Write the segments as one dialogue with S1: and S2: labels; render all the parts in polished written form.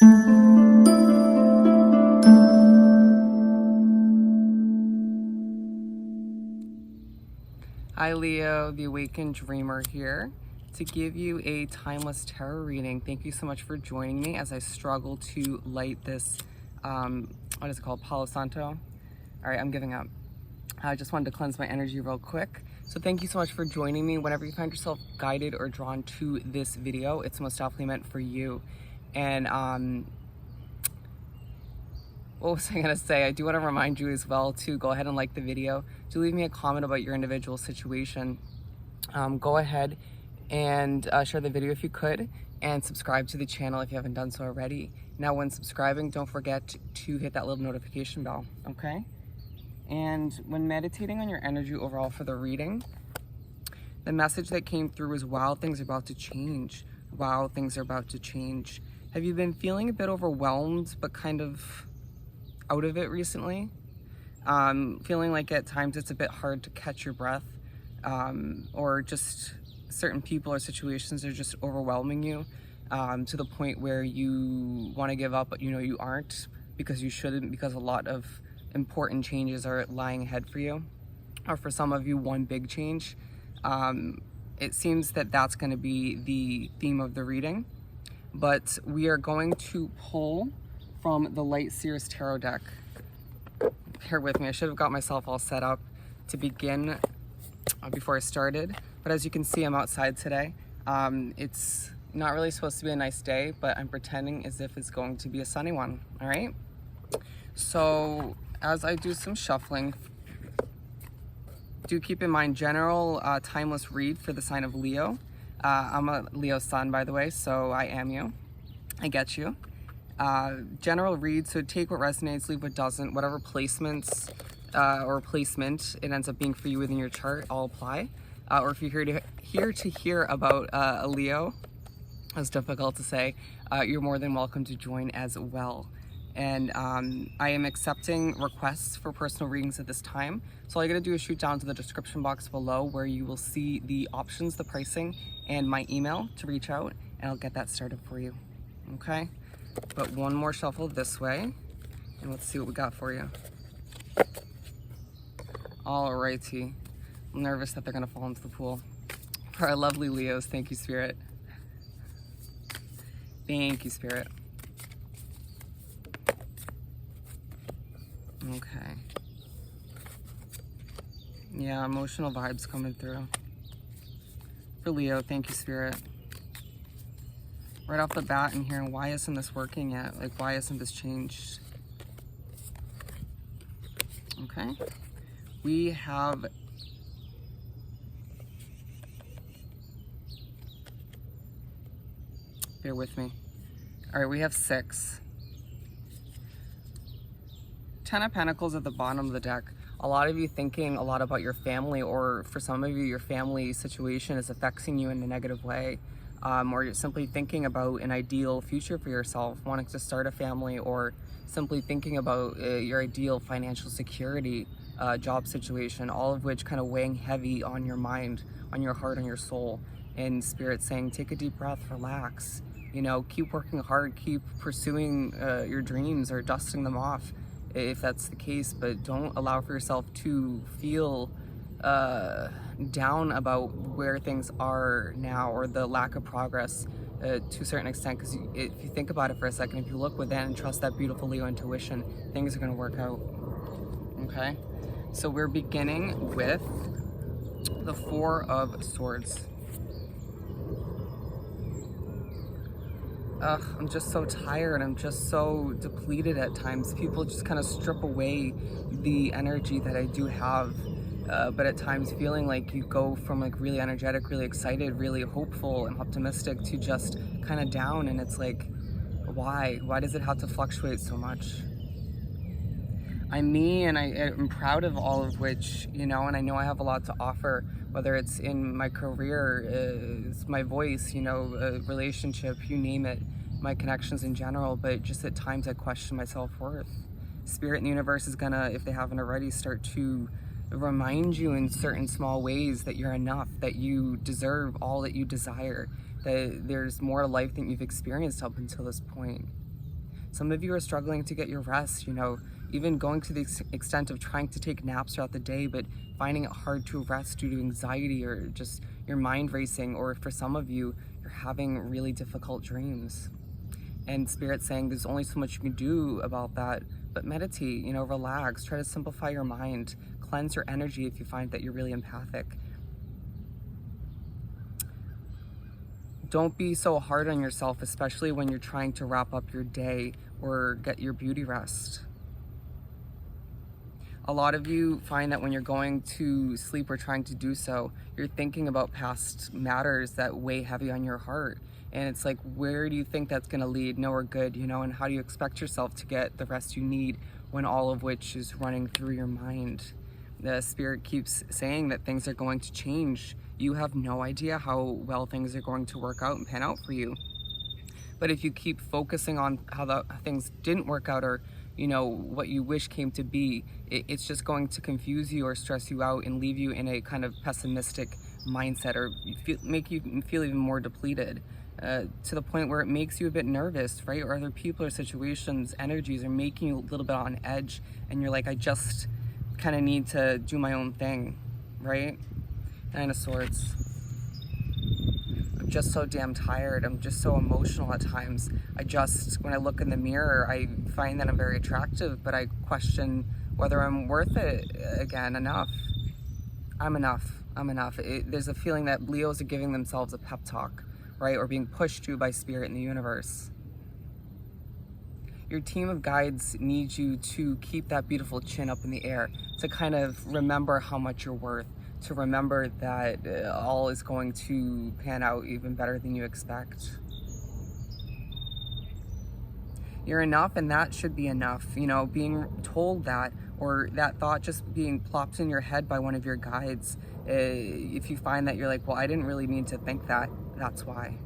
S1: Hi Leo, the Awakened Dreamer here to give you a timeless tarot reading. Thank you so much for joining me as I struggle to light this, what is it called, Palo Santo? All right, I'm giving up. I just wanted to cleanse my energy real quick. So thank you so much for joining me. Whenever you find yourself guided or drawn to this video, it's most definitely meant for you. And what was I gonna say? I do want to remind you as well to go ahead and like the video. Do leave me a comment about your individual situation. Go ahead and share the video if you could, and subscribe to the channel if you haven't done so already. Now, when subscribing, don't forget to hit that little notification bell, okay? And when meditating on your energy overall for the reading, the message that came through is, wow, things are about to change. Wow, things are about to change. Have you been feeling a bit overwhelmed, but kind of out of it recently? Feeling like at times it's a bit hard to catch your breath, or just certain people or situations are just overwhelming you to the point where you want to give up, but you know you aren't, because you shouldn't, because a lot of important changes are lying ahead for you, or for some of you, one big change. It seems that that's going to be the theme of the reading, but we are going to pull from the Light Seers Tarot deck. Bear with me, I should have got myself all set up to begin before I started, but as you can see, I'm outside today. It's not really supposed to be a nice day, but I'm pretending as if it's going to be a sunny one, all right? So as I do some shuffling, do keep in mind general timeless read for the sign of Leo. I'm a Leo sun, by the way, so I am you. I get you. General read, so take what resonates, leave what doesn't. Whatever placements or placement it ends up being for you within your chart, I'll apply. Or if you're here to hear about a Leo, that's difficult to say, you're more than welcome to join as well. And I am accepting requests for personal readings at this time. So all you gotta do is shoot down to the description box below, where you will see the options, the pricing, and my email to reach out, and I'll get that started for you, okay? But one more shuffle this way, and let's see what we got for you. Alrighty. I'm nervous that they're gonna fall into the pool. For our lovely Leos, thank you, Spirit. Thank you, Spirit. Okay. Yeah, emotional vibes coming through. For Leo, thank you, Spirit. Right off the bat in here, why isn't this working yet? Like, why isn't this changed? Okay. We have bear with me. All right, we have 6. 10 of Pentacles at the bottom of the deck. A lot of you thinking a lot about your family, or for some of you, your family situation is affecting you in a negative way. Or you're simply thinking about an ideal future for yourself, wanting to start a family, or simply thinking about your ideal financial security, job situation, all of which kind of weighing heavy on your mind, on your heart, on your soul. And Spirit saying, take a deep breath, relax, you know, keep working hard, keep pursuing your dreams, or dusting them off if that's the case, but don't allow for yourself to feel down about where things are now, or the lack of progress to a certain extent, because if you think about it for a second, if you look within and trust that beautiful Leo intuition, things are going to work out, okay? So we're beginning with the 4 of Swords. I'm just so tired. I'm just so depleted at times. People just kind of strip away the energy that I do have. But at times feeling like you go from like really energetic, really excited, really hopeful and optimistic to just kind of down. And it's like, why? Why does it have to fluctuate so much? I'm me, and I'm proud of all of which, you know, and I know I have a lot to offer, whether it's in my career, it's my voice, you know, relationship, you name it, my connections in general. But just at times I question my self-worth. Spirit and the universe is gonna, if they haven't already, start to remind you in certain small ways that you're enough, that you deserve all that you desire, that there's more to life than you've experienced up until this point. Some of you are struggling to get your rest, you know, even going to the extent of trying to take naps throughout the day, but finding it hard to rest due to anxiety or just your mind racing, or for some of you, you're having really difficult dreams. And Spirit's saying there's only so much you can do about that, but meditate, you know, relax, try to simplify your mind, cleanse your energy if you find that you're really empathic. Don't be so hard on yourself, especially when you're trying to wrap up your day or get your beauty rest. A lot of you find that when you're going to sleep or trying to do so, you're thinking about past matters that weigh heavy on your heart. And it's like, where do you think that's going to lead? Nowhere good, you know, and how do you expect yourself to get the rest you need when all of which is running through your mind? The Spirit keeps saying that things are going to change. You have no idea how well things are going to work out and pan out for you. But if you keep focusing on how things didn't work out, or you know, what you wish came to be, it's just going to confuse you or stress you out and leave you in a kind of pessimistic mindset, or make you feel even more depleted, to the point where it makes you a bit nervous, right? Or other people or situations, energies are making you a little bit on edge, and you're like, I just kind of need to do my own thing, right? Nine of Swords. I'm just so damn tired. I'm just so emotional at times. When I look in the mirror, I find that I'm very attractive, but I question whether I'm worth it again. Enough. I'm enough. There's a feeling that Leos are giving themselves a pep talk, right? Or being pushed to by Spirit in the universe. Your team of guides needs you to keep that beautiful chin up in the air, to kind of remember how much you're worth, to remember that all is going to pan out even better than you expect. You're enough, and that should be enough. You know, being told that, or that thought just being plopped in your head by one of your guides, if you find that you're like, well, I didn't really mean to think that, that's why.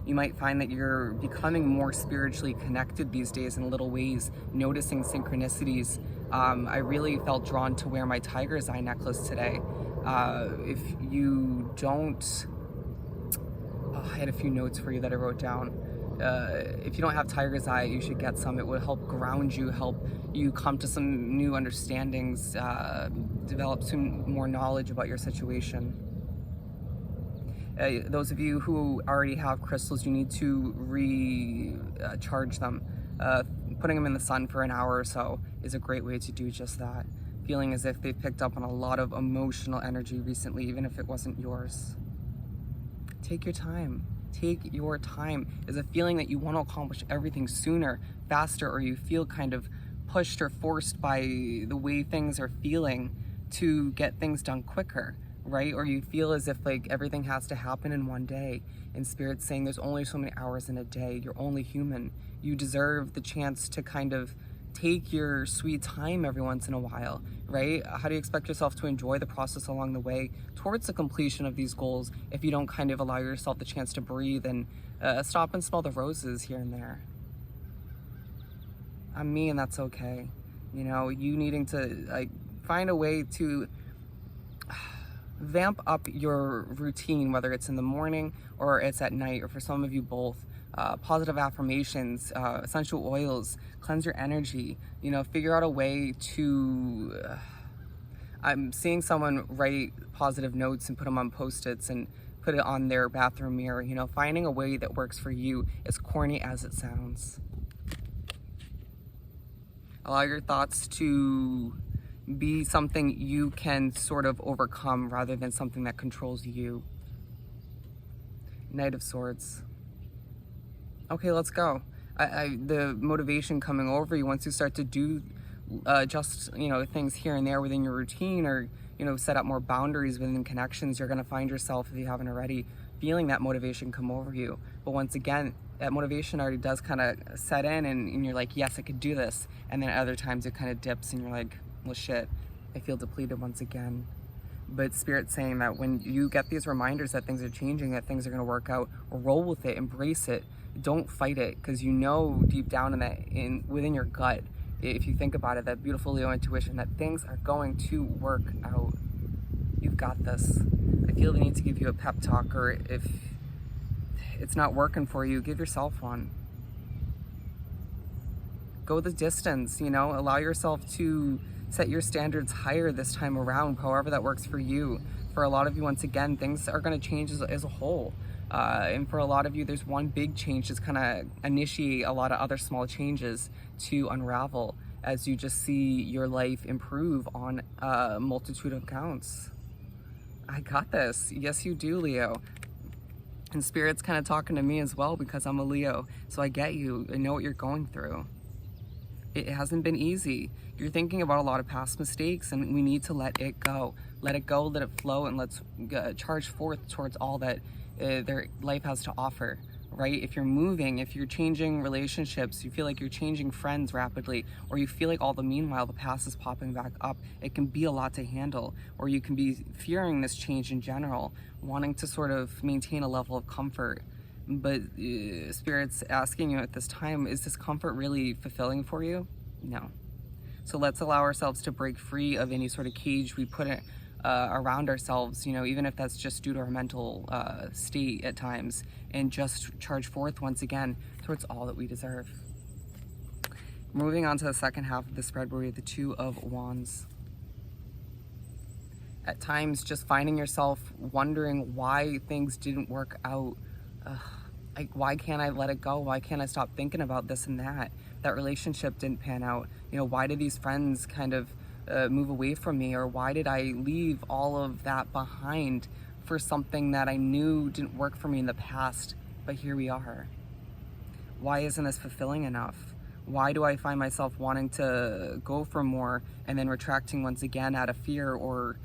S1: You might find that you're becoming more spiritually connected these days in little ways, noticing synchronicities. I really felt drawn to wear my tiger's eye necklace today. If you don't, I had a few notes for you that I wrote down. If you don't have tiger's eye, you should get some. It will help ground you, help you come to some new understandings, develop some more knowledge about your situation. Those of you who already have crystals, you need to recharge them. Putting them in the sun for an hour or so is a great way to do just that. Feeling as if they've picked up on a lot of emotional energy recently, even if it wasn't yours. Take your time. Take your time. Is a feeling that you want to accomplish everything sooner, faster, or you feel kind of pushed or forced by the way things are feeling to get things done quicker, right? Or you feel as if like everything has to happen in one day, and Spirit's saying there's only so many hours in a day. You're only human. You deserve the chance to kind of take your sweet time every once in a while, right? How do you expect yourself to enjoy the process along the way towards the completion of these goals if you don't kind of allow yourself the chance to breathe and stop and smell the roses here and there? I'm me, and that's okay. You know, you needing to like find a way to vamp up your routine, whether it's in the morning or it's at night, or for some of you both. Positive affirmations, essential oils, cleanse your energy, you know, figure out a way to, I'm seeing someone write positive notes and put them on Post-its and put it on their bathroom mirror, you know, finding a way that works for you, as corny as it sounds. Allow your thoughts to be something you can sort of overcome rather than something that controls you. Knight of Swords. Okay, let's go. The motivation coming over you once you start to do just, you know, things here and there within your routine, or, you know, set up more boundaries within connections, you're going to find yourself, if you haven't already, feeling that motivation come over you. But once again, that motivation already does kind of set in, and you're like, yes, I could do this. And then at other times it kind of dips and you're like, well, shit, I feel depleted once again. But Spirit's saying that when you get these reminders that things are changing, that things are going to work out, roll with it, embrace it. Don't fight it, because you know deep down within your gut, if you think about it, that beautiful Leo intuition, that things are going to work out. You've got this. I feel the need to give you a pep talk, or if it's not working for you, give yourself one. Go the distance, you know, allow yourself to set your standards higher this time around, however that works for you. For a lot of you, once again, things are going to change as a whole. And for a lot of you, there's one big change that's kind of initiate a lot of other small changes to unravel as you just see your life improve on a multitude of counts. I got this. Yes, you do, Leo. And Spirit's kind of talking to me as well because I'm a Leo. So I get you. I know what you're going through. It hasn't been easy. You're thinking about a lot of past mistakes, and we need to let it go. Let it go, let it flow, and let's charge forth towards all that their life has to offer, right? If you're moving, if you're changing relationships, you feel like you're changing friends rapidly, or you feel like all the meanwhile the past is popping back up, it can be a lot to handle. Or you can be fearing this change in general, wanting to sort of maintain a level of comfort. But Spirit's asking you at this time, is this comfort really fulfilling for you? No. So let's allow ourselves to break free of any sort of cage we put it around ourselves, you know, even if that's just due to our mental state at times, and just charge forth once again towards all that we deserve. Moving on to the second half of the spread, where we have the Two of Wands. At times, just finding yourself wondering why things didn't work out. Like, why can't I let it go? Why can't I stop thinking about this and that? That relationship didn't pan out. You know, why did these friends kind of move away from me? Or why did I leave all of that behind for something that I knew didn't work for me in the past, but here we are? Why isn't this fulfilling enough? Why do I find myself wanting to go for more and then retracting once again out of fear, or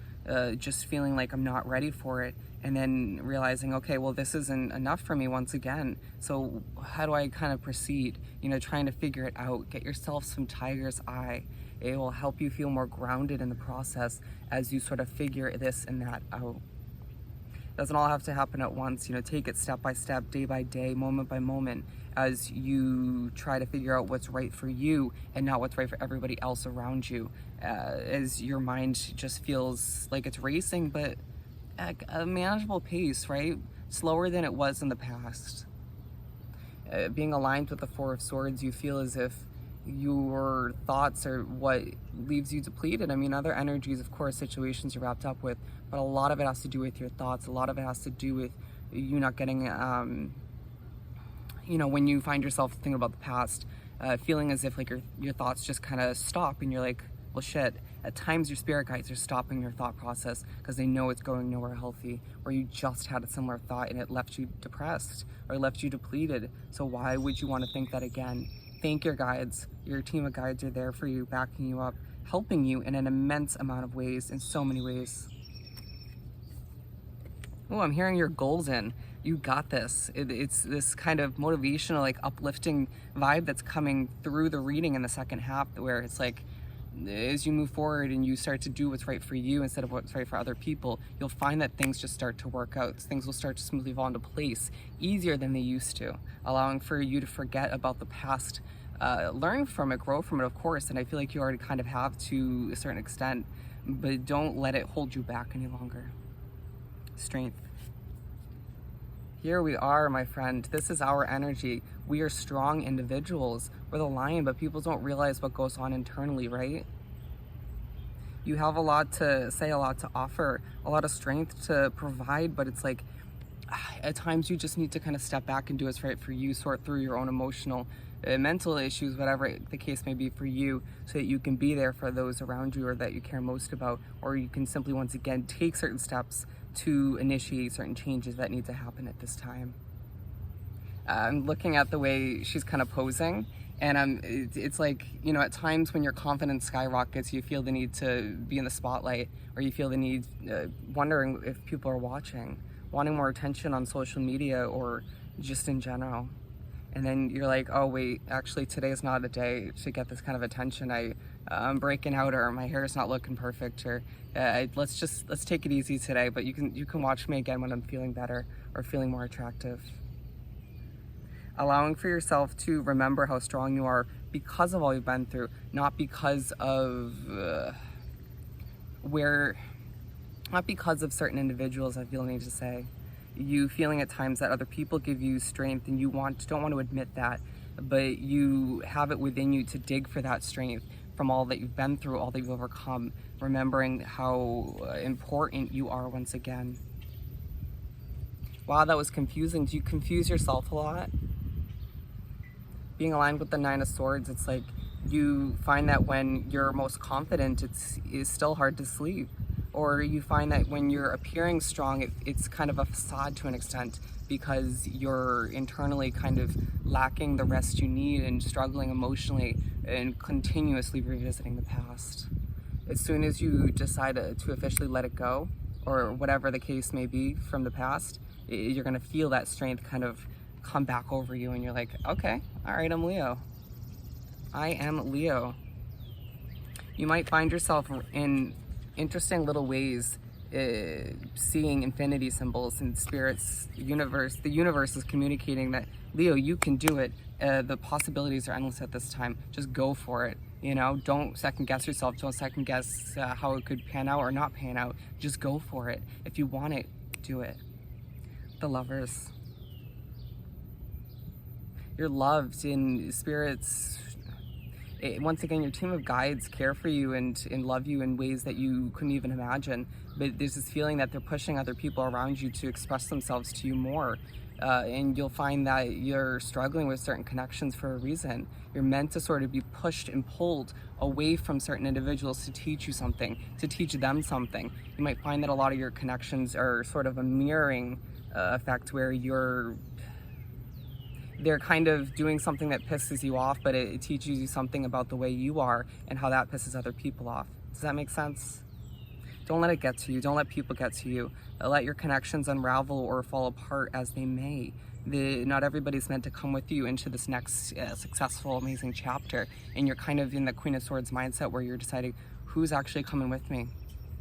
S1: just feeling like I'm not ready for it, and then realizing, okay, well, this isn't enough for me once again. So how do I kind of proceed? You know, trying to figure it out. Get yourself some tiger's eye. It will help you feel more grounded in the process as you sort of figure this and that out. It doesn't all have to happen at once. You know, take it step by step, day by day, moment by moment, as you try to figure out what's right for you and not what's right for everybody else around you. As your mind just feels like it's racing, but at a manageable pace, right? Slower than it was in the past. Being aligned with the Four of Swords, you feel as if your thoughts are what leaves you depleted. I mean, other energies, of course, situations you're wrapped up with, but a lot of it has to do with your thoughts. A lot of it has to do with you not getting, you know, when you find yourself thinking about the past, feeling as if like your thoughts just kind of stop, and you're like, well, shit. At times your spirit guides are stopping your thought process because they know it's going nowhere healthy, or you just had a similar thought and it left you depressed or left you depleted. So why would you want to think that again? Thank your guides. Your team of guides are there for you, backing you up, helping you in an immense amount of ways, in so many ways. Oh, I'm hearing your golden. You got this. It's this kind of motivational, like uplifting vibe that's coming through the reading in the second half, where it's like, as you move forward and you start to do what's right for you instead of what's right for other people, you'll find that things just start to work out. Things will start to smoothly fall into place easier than they used to, allowing for you to forget about the past, learn from it, grow from it, of course, and I feel like you already kind of have to a certain extent, but don't let it hold you back any longer. Strength. Here we are, my friend. This is our energy. We are strong individuals. We're the lion, but people don't realize what goes on internally, right? You have a lot to say, a lot to offer, a lot of strength to provide, but it's like, at times you just need to kind of step back and do what's right for you, sort through your own emotional, mental issues, whatever the case may be for you, so that you can be there for those around you or that you care most about, or you can simply, once again, take certain steps to initiate certain changes that need to happen at this time. I'm looking at the way she's kind of posing, and it's like, you know, at times when your confidence skyrockets, you feel the need to be in the spotlight, or you feel the need, wondering if people are watching, wanting more attention on social media or just in general. And then you're like, oh wait, actually today is not a day to get this kind of attention. I'm breaking out, or my hair is not looking perfect, or let's take it easy today. But you can watch me again when I'm feeling better or feeling more attractive. Allowing for yourself to remember how strong you are because of all you've been through, not because of not because of certain individuals, I feel the need to say. You feeling at times that other people give you strength and you don't want to admit that. but you have it within you to dig for that strength from all that you've been through, all that you've overcome, remembering how important you are once again. Wow, that was confusing. Do you confuse yourself a lot? Being aligned with the Nine of Swords, it's like you find that when you're most confident, it's still hard to sleep. Or you find that when you're appearing strong, it's kind of a facade to an extent, because you're internally kind of lacking the rest you need and struggling emotionally and continuously revisiting the past. As soon as you decide to officially let it go, or whatever the case may be from the past, you're going to feel that strength kind of come back over you, and you're like, okay, all right, I'm Leo. I am Leo. You might find yourself in interesting little ways seeing infinity symbols and spirits. The universe is communicating that, Leo, you can do it. The possibilities are endless at this time. Just go for it. You know, don't second guess yourself. Don't second guess how it could pan out or not pan out. Just go for it. If you want it, do it. The Lovers. You're loved in spirits. Once again, your team of guides care for you and love you in ways that you couldn't even imagine. But there's this feeling that they're pushing other people around you to express themselves to you more. And you'll find that you're struggling with certain connections for a reason. You're meant to sort of be pushed and pulled away from certain individuals to teach you something, to teach them something. You might find that a lot of your connections are sort of a mirroring effect, where they're kind of doing something that pisses you off, but it teaches you something about the way you are and how that pisses other people off. Does that make sense? Don't let it get to you. Don't let people get to you. Let your connections unravel or fall apart as they may. Not everybody's meant to come with you into this next successful, amazing chapter. And you're kind of in the Queen of Swords mindset, where you're deciding, who's actually coming with me,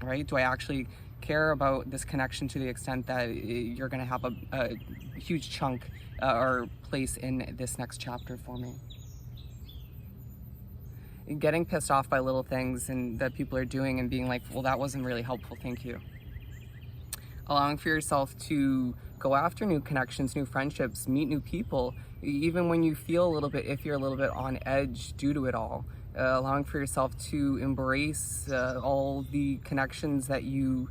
S1: right? Do I actually care about this connection to the extent that you're going to have a huge chunk or place in this next chapter for me? Getting pissed off by little things and that people are doing and being like, well, that wasn't really helpful, thank you. Allowing for yourself to go after new connections, new friendships, meet new people, even when you feel a little bit, if you're a little bit on edge due to it all. Allowing for yourself to embrace all the connections that you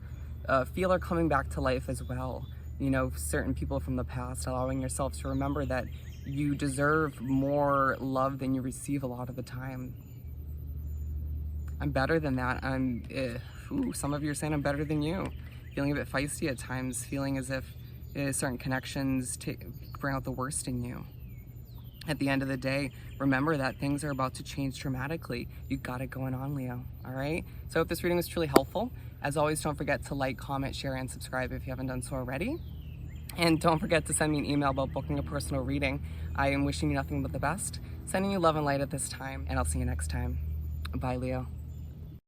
S1: feel are coming back to life as well. You know, certain people from the past, allowing yourself to remember that you deserve more love than you receive a lot of the time. I'm better than that. Some of you are saying I'm better than you. Feeling a bit feisty at times, feeling as if certain connections bring out the worst in you. At the end of the day, remember that things are about to change dramatically. You got it going on, Leo, all right? So if this reading was truly helpful, as always, don't forget to like, comment, share, and subscribe if you haven't done so already. And don't forget to send me an email about booking a personal reading. I am wishing you nothing but the best, sending you love and light at this time, and I'll see you next time. Bye, Leo.